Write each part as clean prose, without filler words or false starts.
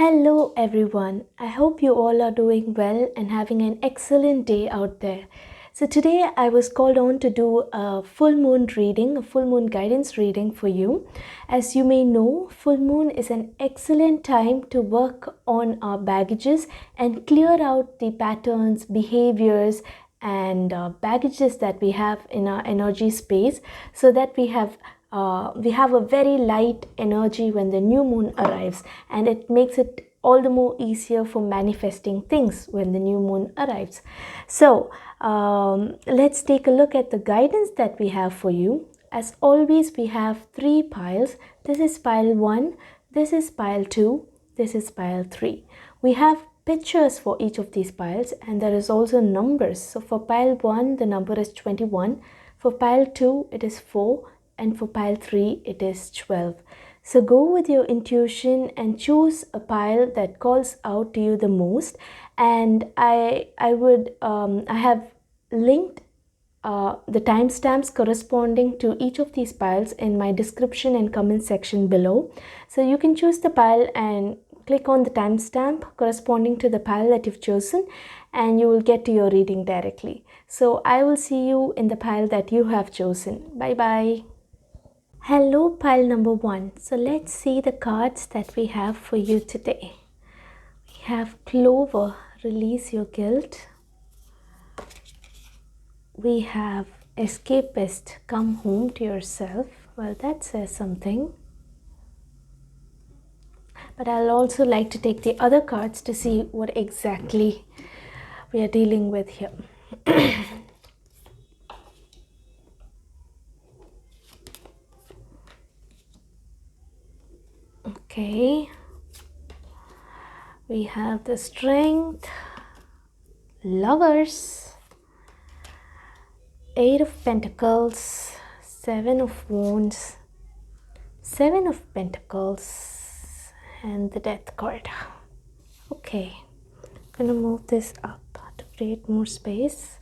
Hello everyone. I hope you all are doing well and having an excellent day out there. So today I was called on to do a full moon reading, a full moon guidance reading for you. As you may know, full moon is an excellent time to work on our baggages and clear out the patterns, behaviors and baggages that we have in our energy space so that we have a very light energy when the new moon arrives, and it makes it all the more easier for manifesting things when the new moon arrives. So let's take a look at the guidance that we have for you. As always, we have three piles. This is pile 1, this is pile 2, this is pile 3. We have pictures for each of these piles, and there is also numbers. So for pile 1 the number is 21, for pile 2 it is 4, and for pile 3 it is 12. So go with your intuition and choose a pile that calls out to you the most. And I have linked the timestamps corresponding to each of these piles in my description and comment section below. So you can choose the pile and click on the timestamp corresponding to the pile that you've chosen, and you will get to your reading directly. So I will see you in the pile that you have chosen. Bye bye. Hello, pile number 1. So let's see the cards that we have for you today. We have Clover, release your guilt. We have Escapist, come home to yourself. Well, that says something. But I'll also like to take the other cards to see what exactly we are dealing with here. Okay, we have the Strength, Lovers, 8 of Pentacles, 7 of Wands, 7 of Pentacles, and the Death card. Okay, I'm gonna move this up to create more space.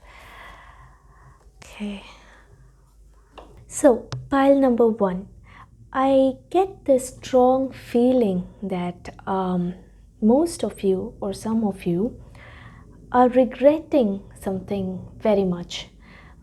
Okay, so pile number 1. I get this strong feeling that most of you or some of you are regretting something very much.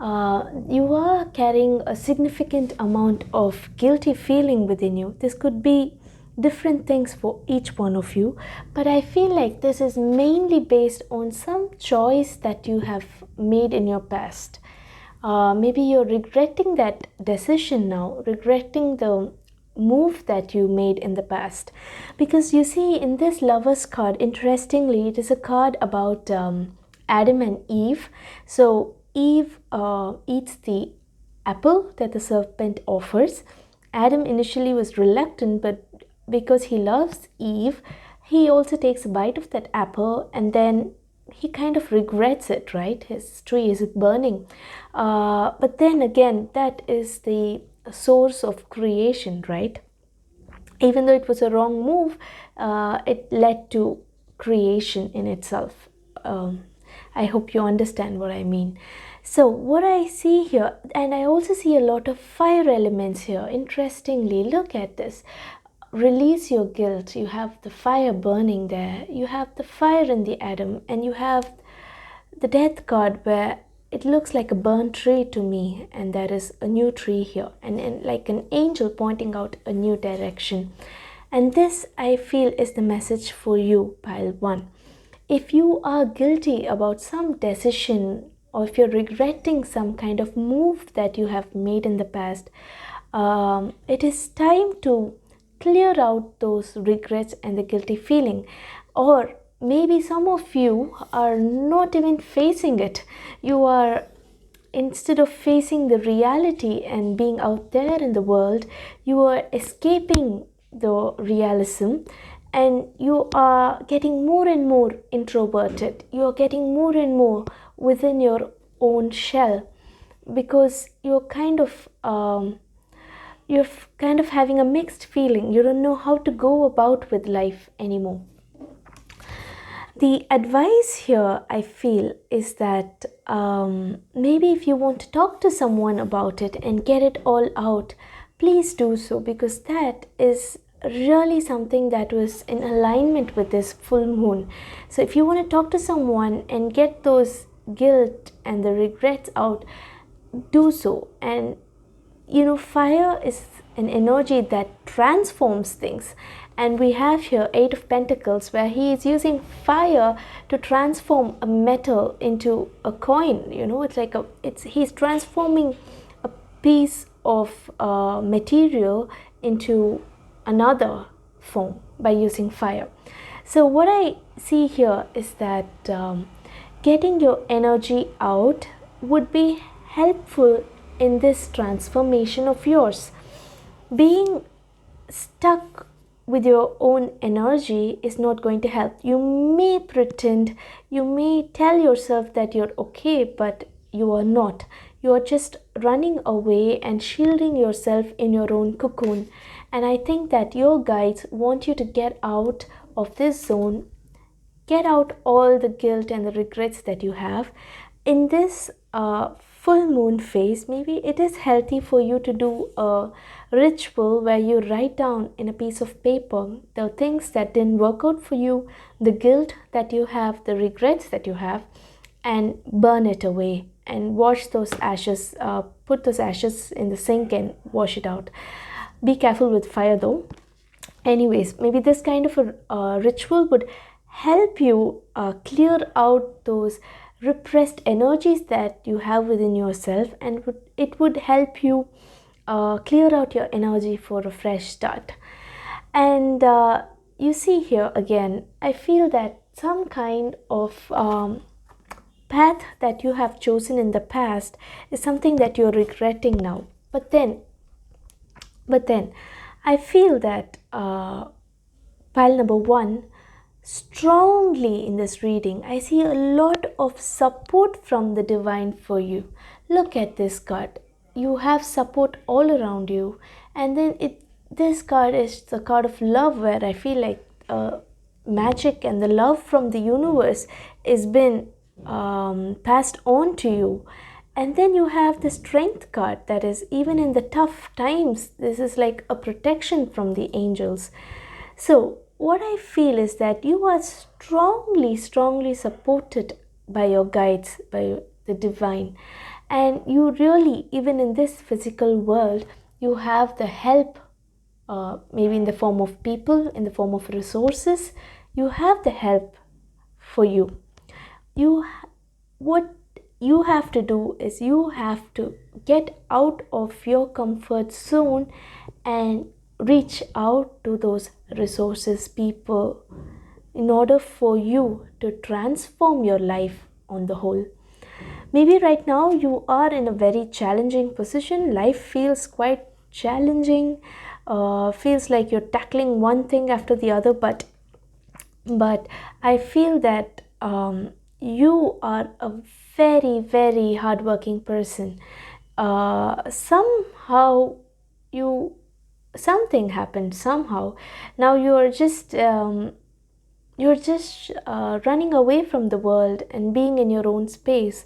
You are carrying a significant amount of guilty feeling within you. This could be different things for each one of you, but I feel like this is mainly based on some choice that you have made in your past. Maybe you're regretting that decision now, regretting the move that you made in the past. Because you see, in this Lovers card, interestingly, it is a card about Adam and Eve. So Eve eats the apple that the serpent offers. Adam initially was reluctant, but because he loves Eve, he also takes a bite of that apple, and then he kind of regrets it, right? His tree is burning. But then again, that is the source of creation, right? Even though it was a wrong move, it led to creation in itself. I hope you understand what I mean. So what I see here, and I also see a lot of fire elements here. Interestingly, look at this. Release your guilt. You have the fire burning there. You have the fire in the Adam, and you have the Death card where it looks like a burnt tree to me, and there is a new tree here, and like an angel pointing out a new direction. And this, I feel, is the message for you, pile 1. If you are guilty about some decision, or if you're regretting some kind of move that you have made in the past, it is time to clear out those regrets and the guilty feeling. Or maybe some of you are not even facing it. You are, instead of facing the reality and being out there in the world, you are escaping the realism, and you are getting more and more introverted. You are getting more and more within your own shell, because you're kind of having a mixed feeling. You don't know how to go about with life anymore. The advice here, I feel, is that maybe if you want to talk to someone about it and get it all out, please do so, because that is really something that was in alignment with this full moon. So if you want to talk to someone and get those guilt and the regrets out, do so. And fire is an energy that transforms things, and we have here 8 of Pentacles, where he is using fire to transform a metal into a coin. It's like he's transforming a piece of material into another form by using fire. So what I see here is that getting your energy out would be helpful in this transformation of yours. Being stuck with your own energy is not going to help. You may pretend, you may tell yourself that you're okay, but you are not. You are just running away and shielding yourself in your own cocoon. And I think that your guides want you to get out of this zone, get out all the guilt and the regrets that you have. In this full moon phase, maybe it is healthy for you to do a ritual where you write down in a piece of paper the things that didn't work out for you, the guilt that you have, the regrets that you have, and burn it away and wash those ashes, put those ashes in the sink and wash it out. Be careful with fire though. Anyways, maybe this kind of a ritual would help you clear out those repressed energies that you have within yourself, and it would help you clear out your energy for a fresh start. And you see here again, I feel that some kind of path that you have chosen in the past is something that you're regretting now. But then I feel that pile number 1, strongly in this reading, I see a lot of support from the divine for you. Look at this card. You have support all around you. And then this card is the card of love, where I feel like magic and the love from the universe is been passed on to you. And then you have the strength card, that is, even in the tough times, this is like a protection from the angels. So what I feel is that you are strongly supported by your guides, by the divine. And you really, even in this physical world, you have the help, maybe in the form of people, in the form of resources. You have the help for you. What you have to do is you have to get out of your comfort zone and reach out to those resources, people, in order for you to transform your life on the whole. Maybe right now you are in a very challenging position. Life feels quite challenging, feels like you're tackling one thing after the other, but I feel that you are a very hardworking person. Something happened somehow. Now you're just running away from the world and being in your own space.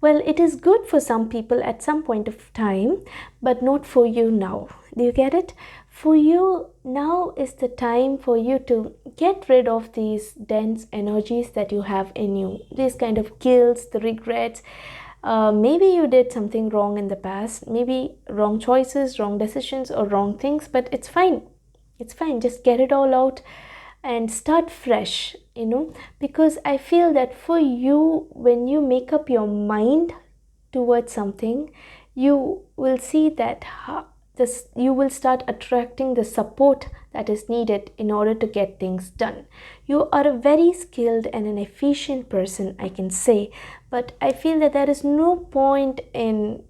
Well, it is good for some people at some point of time, but not for you now. Do you get it? For you, now is the time for you to get rid of these dense energies that you have in you, these kind of guilts, the regrets. Maybe you did something wrong in the past, maybe wrong choices, wrong decisions, or wrong things, but it's fine. It's fine. Just get it all out and start fresh, because I feel that for you, when you make up your mind towards something, you will see that you will start attracting the support that is needed in order to get things done. You are a very skilled and an efficient person, I can say, but I feel that there is no point in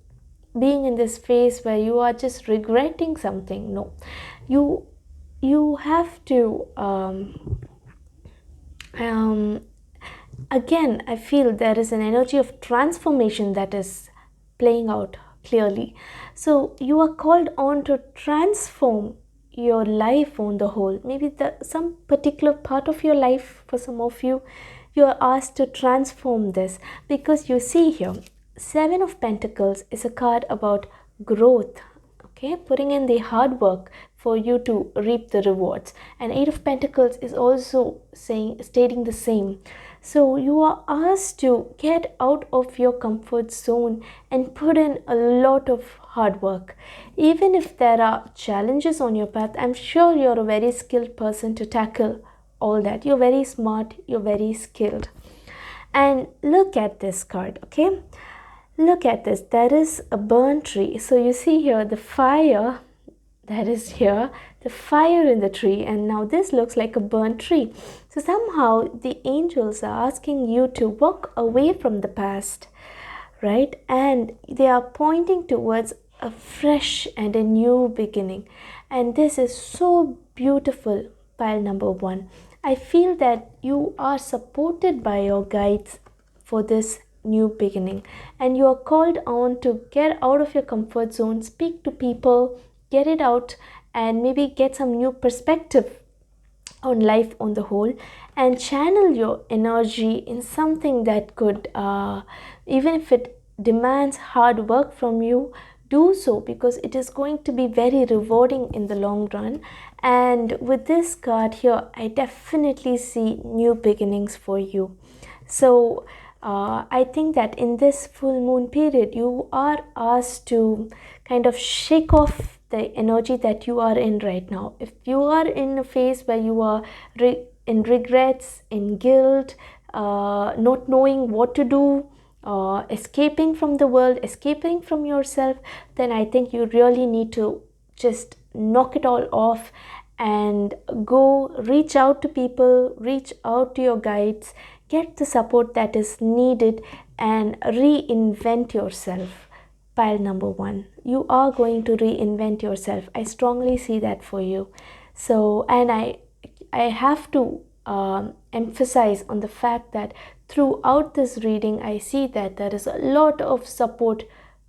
being in this phase where you are just regretting something. No, you have to again, I feel there is an energy of transformation that is playing out clearly. So you are called on to transform your life on the whole. Maybe some particular part of your life, for some of you, you are asked to transform this, because you see here, 7 of Pentacles is a card about growth. Okay, putting in the hard work for you to reap the rewards. And Eight of Pentacles is also stating the same. So you are asked to get out of your comfort zone and put in a lot of hard work. Even if there are challenges on your path, I'm sure you're a very skilled person to tackle all that. You're very smart, you're very skilled. And look at this card, okay? Look at this. There is a burnt tree. So you see here the fire that is here, the fire in the tree, and now this looks like a burnt tree. So somehow the angels are asking you to walk away from the past, right? And they are pointing towards a fresh and a new beginning. And this is so beautiful, pile number 1. I feel that you are supported by your guides for this new beginning, and you are called on to get out of your comfort zone, speak to people, get it out, and maybe get some new perspective on life on the whole, and channel your energy in something that could, even if it demands hard work from you, do so, because it is going to be very rewarding in the long run. And with this card here, I definitely see new beginnings for you. So I think that in this full moon period, you are asked to kind of shake off the energy that you are in right now. If you are in a phase where you are in regrets, in guilt, not knowing what to do, escaping from the world, escaping from yourself, then I think you really need to just knock it all off and go reach out to people, reach out to your guides, get the support that is needed, and reinvent yourself. Pile number 1, you are going to reinvent yourself. I strongly see that for you. So, and I have to emphasize on the fact that throughout this reading, I see that there is a lot of support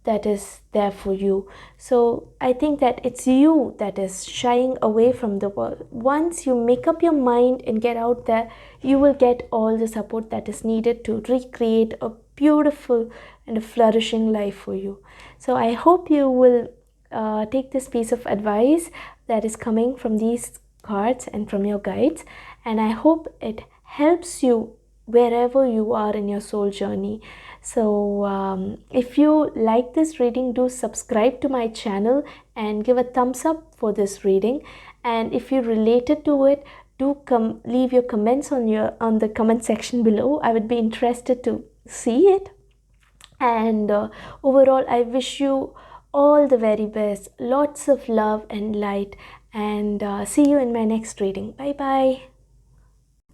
that is there for you. So I think that it's you that is shying away from the world. Once you make up your mind and get out there, you will get all the support that is needed to recreate a beautiful and a flourishing life for you. So I hope you will take this piece of advice that is coming from these cards and from your guides, and I hope it helps you wherever you are in your soul journey. So if you like this reading, do subscribe to my channel and give a thumbs up for this reading. And if you related to it, do leave your comments on the comment section below. I would be interested to see it. And overall, I wish you all the very best, lots of love and light, and see you in my next reading. Bye bye.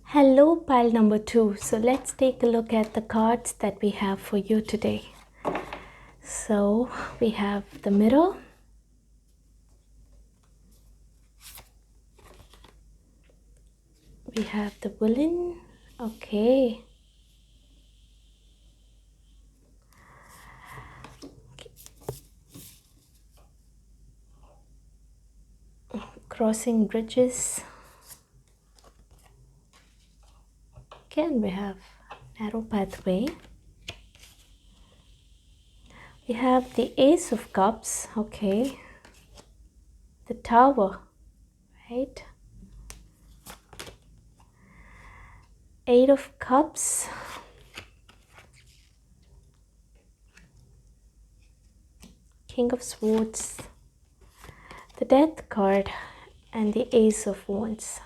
Hello, pile number 2. So let's take a look at the cards that we have for you today. So we have the Mirror, we have the Villain, okay, Crossing Bridges, again we have Narrow Pathway, we have the Ace of Cups, okay, the Tower, right, Eight of Cups, King of Swords, the Death card, and the Ace of Wands.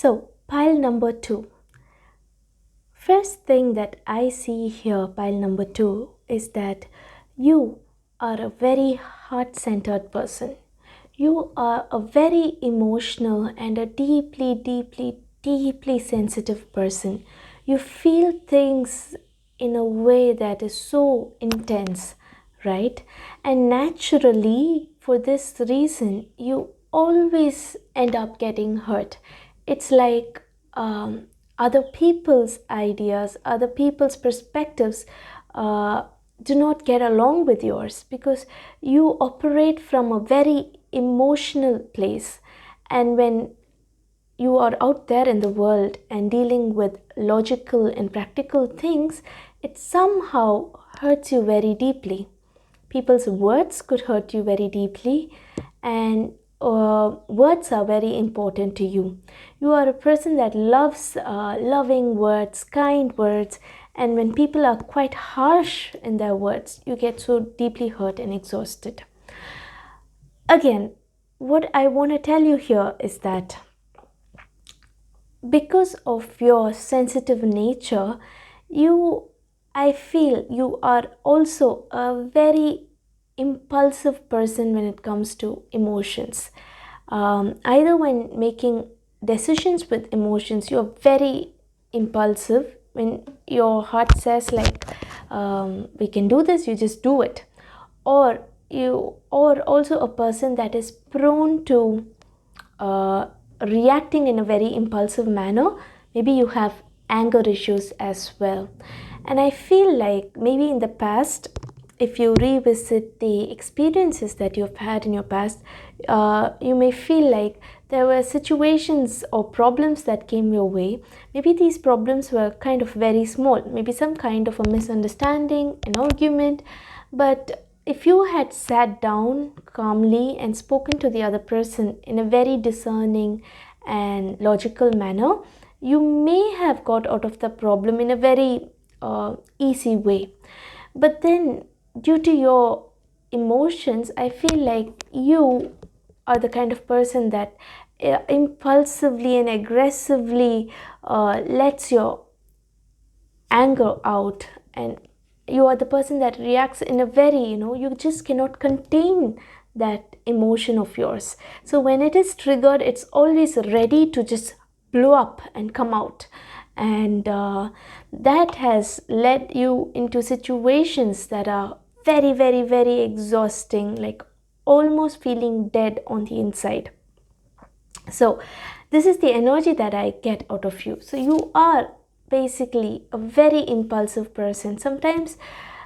So, pile number 2. First thing that I see here, pile number 2, is that you are a very heart-centered person. You are a very emotional and a deeply, deeply, deeply sensitive person. You feel things in a way that is so intense, right? And naturally, for this reason, you always end up getting hurt. It's like other people's ideas, other people's perspectives uh, do not get along with yours, because you operate from a very emotional place. And when you are out there in the world and dealing with logical and practical things, it somehow hurts you very deeply. People's words could hurt you very deeply, and words are very important to you. You are a person that loves loving words, kind words, and when people are quite harsh in their words, you get so deeply hurt and exhausted. Again, what I want to tell you here is that because of your sensitive nature, I feel you are also a very impulsive person when it comes to emotions. Either when making decisions with emotions, you're very impulsive. When your heart says like, we can do this, you just do it. Or you or also a person that is prone to uh, reacting in a very impulsive manner. Maybe you have anger issues as well. And I feel like maybe in the past, if you revisit the experiences that you've had in your past, you may feel like there were situations or problems that came your way. Maybe these problems were kind of very small, maybe some kind of a misunderstanding, an argument, but if you had sat down calmly and spoken to the other person in a very discerning and logical manner, you may have got out of the problem in a very easy way. But then, due to your emotions, I feel like you are the kind of person that impulsively and aggressively lets your anger out, and you are the person that reacts in a very, you just cannot contain that emotion of yours. So when it is triggered, it's always ready to just blow up and come out. And that has led you into situations that are very, very, very exhausting, like almost feeling dead on the inside. So this is the energy that I get out of you. So you are basically a very impulsive person. Sometimes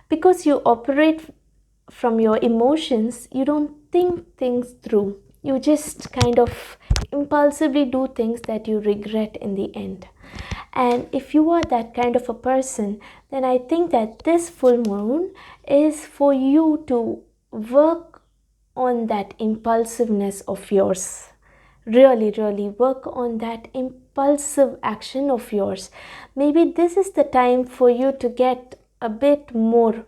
because you operate from your emotions, you don't think things through. You just kind of impulsively do things that you regret in the end. And if you are that kind of a person, then I think that this full moon is for you to work on that impulsiveness of yours. Really work on that impulsive action of yours. Maybe this is the time for you to get a bit more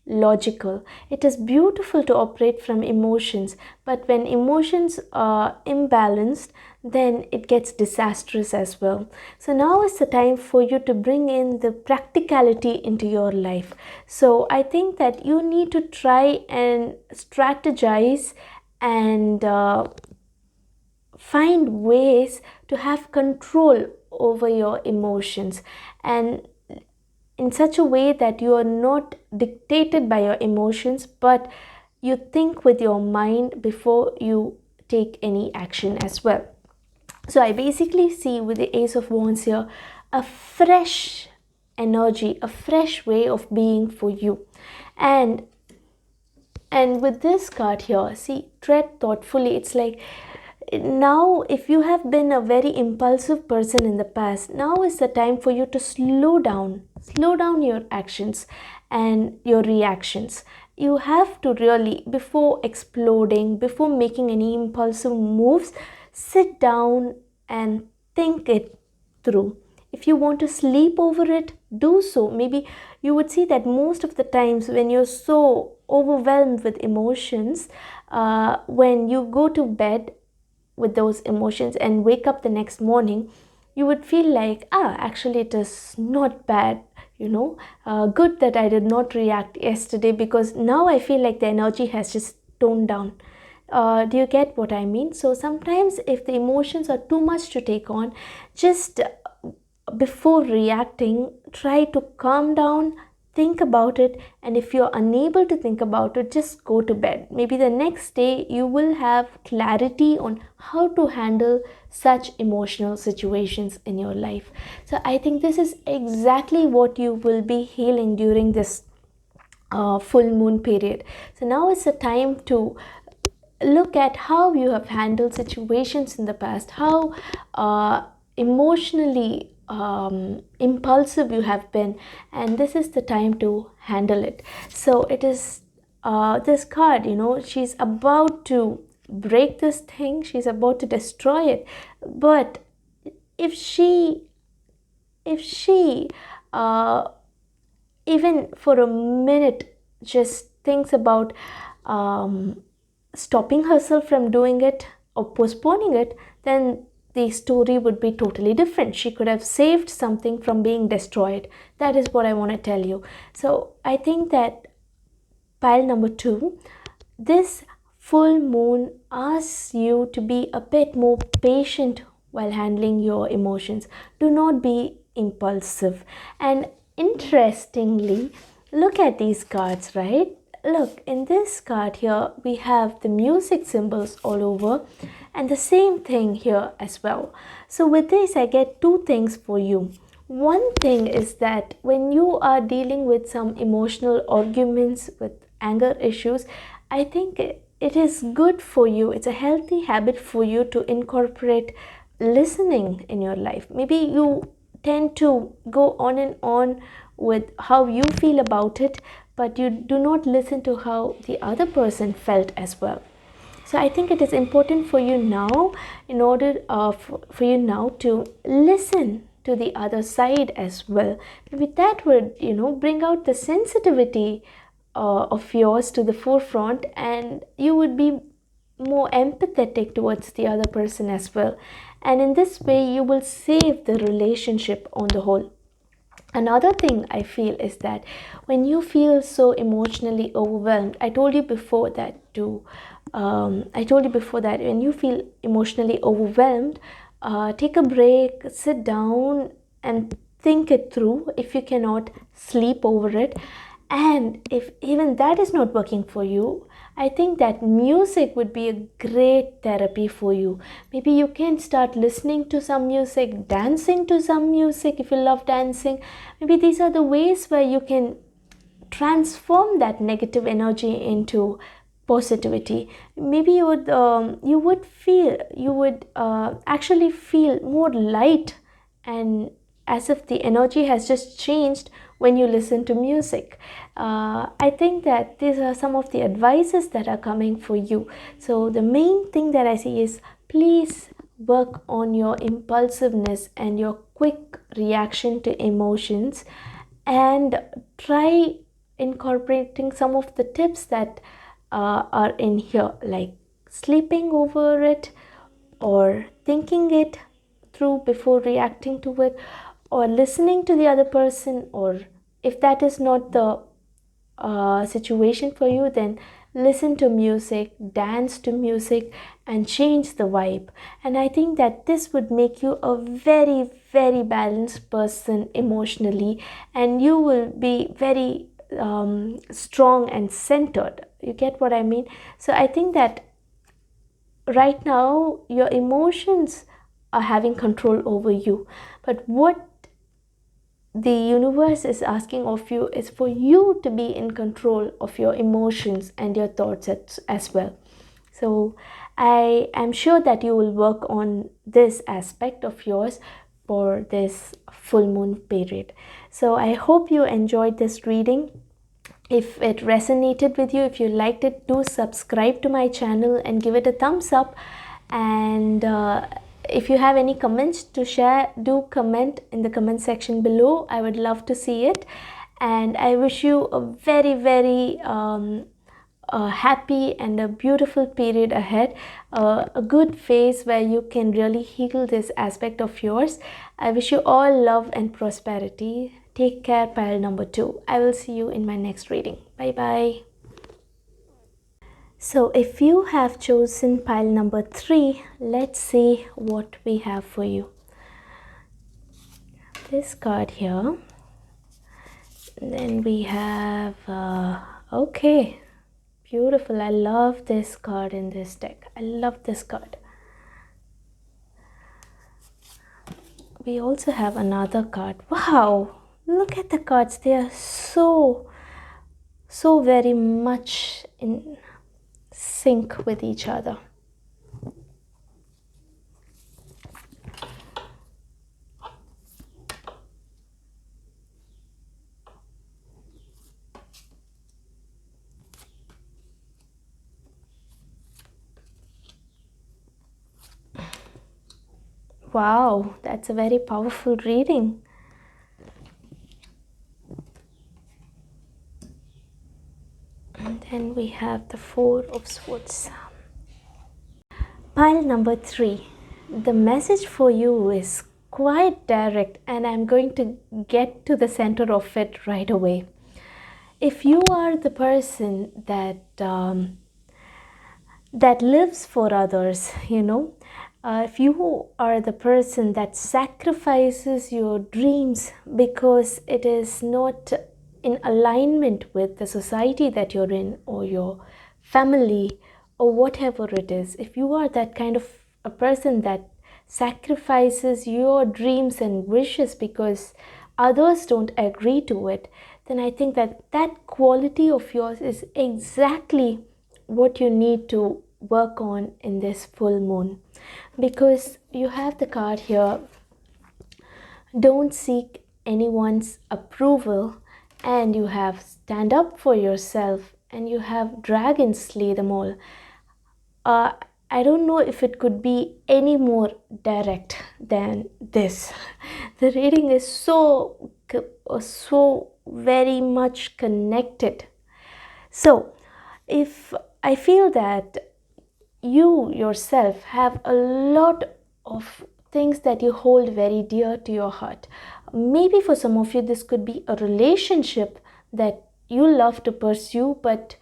logical. It is beautiful to operate from emotions, but when emotions are imbalanced, then it gets disastrous as well. So now is the time for you to bring in the practicality into your life. So I think that you need to try and strategize and find ways to have control over your emotions, and in such a way that you are not dictated by your emotions, but you think with your mind before you take any action as well. So I basically see with the Ace of Wands here a fresh energy, a fresh way of being for you. And with this card here, see, tread thoughtfully. It's like, now if you have been a very impulsive person in the past, now is the time for you to slow down your actions and your reactions. You have to really, before exploding, before making any impulsive moves, sit down and think it through. If you want to sleep over it, do so. Maybe you would see that most of the times when you're so overwhelmed with emotions, when you go to bed with those emotions and wake up the next morning, you would feel like, actually it is not bad, good that I did not react yesterday, because now I feel like the energy has just toned down. Do you get what I mean? So sometimes if the emotions are too much to take on, just before reacting, try to calm down, think about it, and if you're unable to think about it, just go to bed. Maybe the next day you will have clarity on how to handle such emotional situations in your life. So I think this is exactly what you will be healing during this full moon period. So now is the time to look at how you have handled situations in the past, how emotionally impulsive you have been, and this is the time to handle it. So it is this card, she's about to break this thing, she's about to destroy it. But if she uh, even for a minute just thinks about stopping herself from doing it or postponing it, then the story would be totally different. She could have saved something from being destroyed. That is what I want to tell you. So I think that pile number 2, this full moon asks you to be a bit more patient while handling your emotions. Do not be impulsive. And interestingly, look at these cards, right? Look, in this card here, we have the music symbols all over, and the same thing here as well. So with this, I get two things for you. One thing is that when you are dealing with some emotional arguments, with anger issues, I think it is good for you, it's a healthy habit for you to incorporate listening in your life. Maybe you tend to go on and on with how you feel about it, but you do not listen to how the other person felt as well. So I think it is important for you now, in order for you now to listen to the other side as well. Maybe that would bring out the sensitivity of yours to the forefront, and you would be more empathetic towards the other person as well. And in this way you will save the relationship on the whole. Another thing I feel is that when you feel so emotionally overwhelmed, I told you before that when you feel emotionally overwhelmed, take a break, sit down and think it through. If you cannot, sleep over it. And if even that is not working for you, I think that music would be a great therapy for you. Maybe you can start listening to some music, dancing to some music if you love dancing. Maybe these are the ways where you can transform that negative energy into positivity. Maybe you would actually feel more light, and as if the energy has just changed when you listen to music. I think that these are some of the advices that are coming for you. So the main thing that I see is, please work on your impulsiveness and your quick reaction to emotions, and try incorporating some of the tips that are in here, like sleeping over it, or thinking it through before reacting to it, or listening to the other person, or if that is not the situation for you, then listen to music, dance to music, and change the vibe. And I think that this would make you a very, very balanced person emotionally, and you will be very strong and centered. You get what I mean? So I think that right now your emotions are having control over you, but what the universe is asking of you is for you to be in control of your emotions and your thoughts as well. So I am sure that you will work on this aspect of yours for this full moon period. So I hope you enjoyed this reading. If it resonated with you, if you liked it, do subscribe to my channel and give it a thumbs up. And if you have any comments to share, do comment in the comment section below. I would love to see it. And I wish you a very, very a happy and a beautiful period ahead, a good phase where you can really heal this aspect of yours. I wish you all love and prosperity. Take care, pile number 2. I will see you in my next reading. Bye bye. So if you have chosen pile number 3, let's see what we have for you. This card here, Then we have, okay, beautiful. I love this card in this deck. I love this card. We also have another card. Wow, look at the cards. They are so very much in sync with each other. Wow, that's a very powerful reading. And then we have the Four of Swords. Pile number 3. The message for you is quite direct, and I'm going to get to the center of it right away. If you are the person that lives for others, if you are the person that sacrifices your dreams because it is not in alignment with the society that you're in, or your family, or whatever it is, if you are that kind of a person that sacrifices your dreams and wishes because others don't agree to it, then I think that quality of yours is exactly what you need to work on in this full moon. Because you have the card here, don't seek anyone's approval, and you have stand up for yourself, and you have dragons slay them all. uh, I don't know if it could be any more direct than this. The reading is so very much connected. So if I feel that you yourself have a lot of things that you hold very dear to your heart. Maybe for some of you this could be a relationship that you love to pursue, but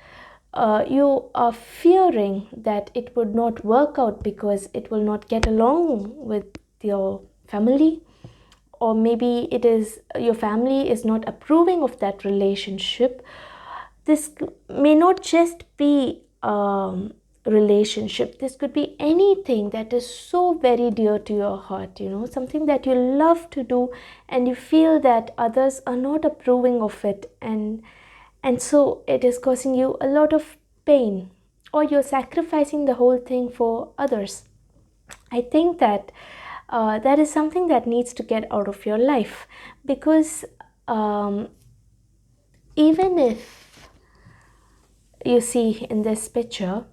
you are fearing that it would not work out because it will not get along with your family, or maybe it is your family is not approving of that relationship. This may not just be relationship, this could be anything that is so very dear to your heart, something that you love to do, and you feel that others are not approving of it, and so it is causing you a lot of pain, or you're sacrificing the whole thing for others. I think that that is something that needs to get out of your life, because even if you see in this picture,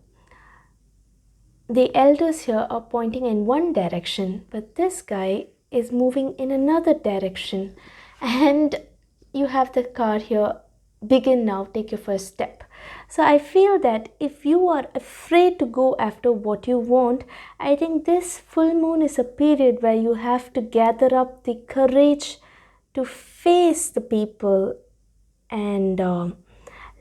the elders here are pointing in one direction, but this guy is moving in another direction. And you have the card here, begin now, take your first step. So I feel that if you are afraid to go after what you want, I think this full moon is a period where you have to gather up the courage to face the people, and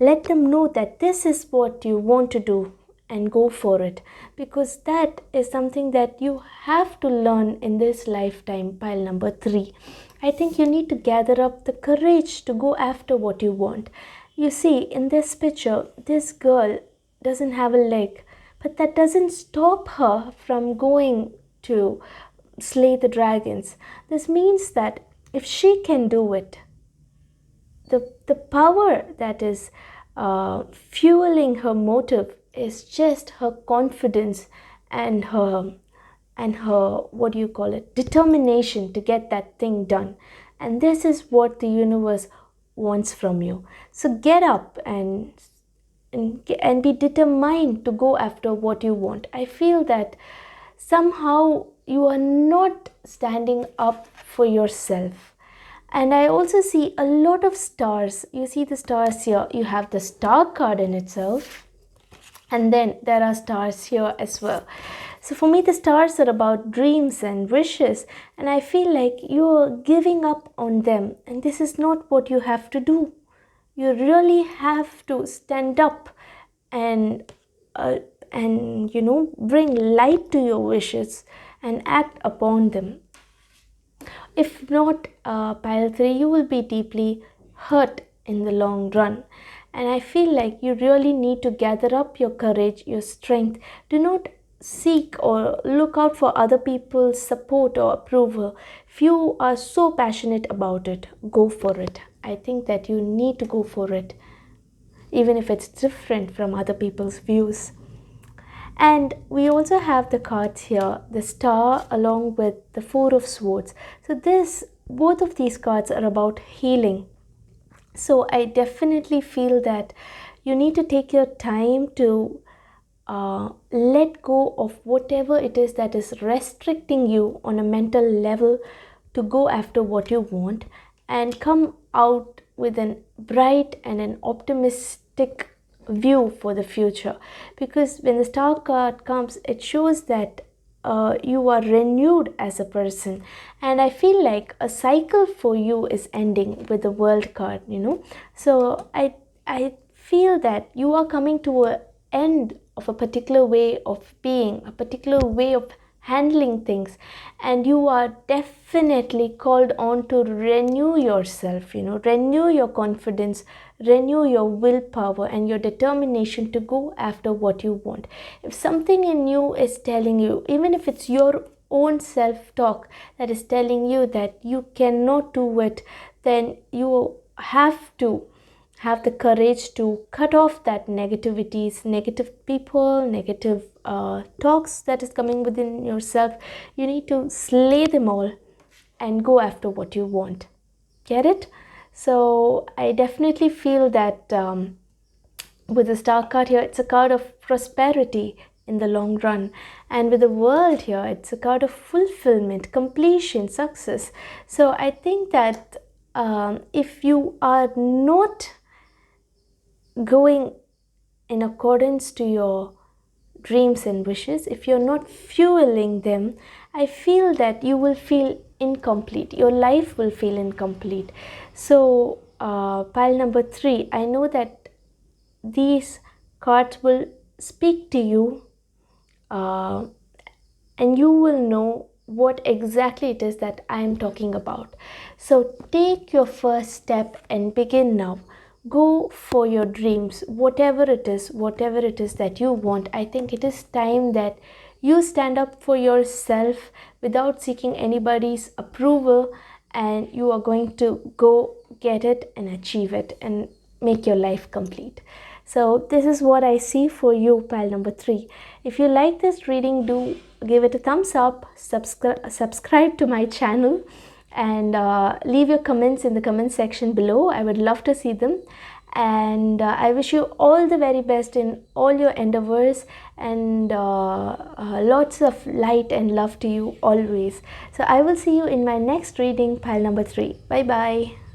let them know that this is what you want to do, and go for it, because that is something that you have to learn in this lifetime. Pile number 3, I think you need to gather up the courage to go after what you want. You see in this picture, this girl doesn't have a leg, but that doesn't stop her from going to slay the dragons. This means that if she can do it, the power that is fueling her motive is just her confidence, and her what do you call it, determination to get that thing done. And this is what the universe wants from you. So get up and be determined to go after what you want. I feel that somehow you are not standing up for yourself. And I also see a lot of stars. You see the stars here. You have the star card in itself, and then there are stars here as well. So for me, the stars are about dreams and wishes, and I feel like you're giving up on them, and this is not what you have to do. You really have to stand up and bring light to your wishes and act upon them. If not, pile 3, you will be deeply hurt in the long run. And I feel like you really need to gather up your courage, your strength. Do not seek or look out for other people's support or approval. If you are so passionate about it, go for it. I think that you need to go for it, even if it's different from other people's views. And we also have the cards here, the star along with the four of swords. So both of these cards are about healing. So I definitely feel that you need to take your time to let go of whatever it is that is restricting you on a mental level to go after what you want, and come out with a bright and an optimistic view for the future. Because when the star card comes, it shows that you are renewed as a person, and I feel like a cycle for you is ending with the world card, so I feel that you are coming to an end of a particular way of being, a particular way of handling things, and you are definitely called on to renew yourself, renew your confidence, renew your willpower and your determination to go after what you want. If something in you is telling you, even if it's your own self-talk that is telling you that you cannot do it, then you have to have the courage to cut off that negativities, negative people, negative talks that is coming within yourself. You need to slay them all and go after what you want. Get it? So I definitely feel that with the star card here, it's a card of prosperity in the long run, and with the world here, it's a card of fulfillment, completion, success. So I think that if you are not going in accordance to your dreams and wishes, if you're not fueling them, I feel that you will feel incomplete. Your life will feel incomplete. So pile number 3, I know that these cards will speak to you, and you will know what exactly it is that I am talking about. So take your first step and begin now. Go for your dreams, whatever it is that you want. I think it is time that you stand up for yourself without seeking anybody's approval, and you are going to go get it and achieve it and make your life complete. So this is what I see for you, pile number 3. If you like this reading, do give it a thumbs up, subscribe to my channel, and leave your comments in the comment section below. I would love to see them. And I wish you all the very best in all your endeavors, and lots of light and love to you always. So I will see you in my next reading, pile number 3. Bye bye.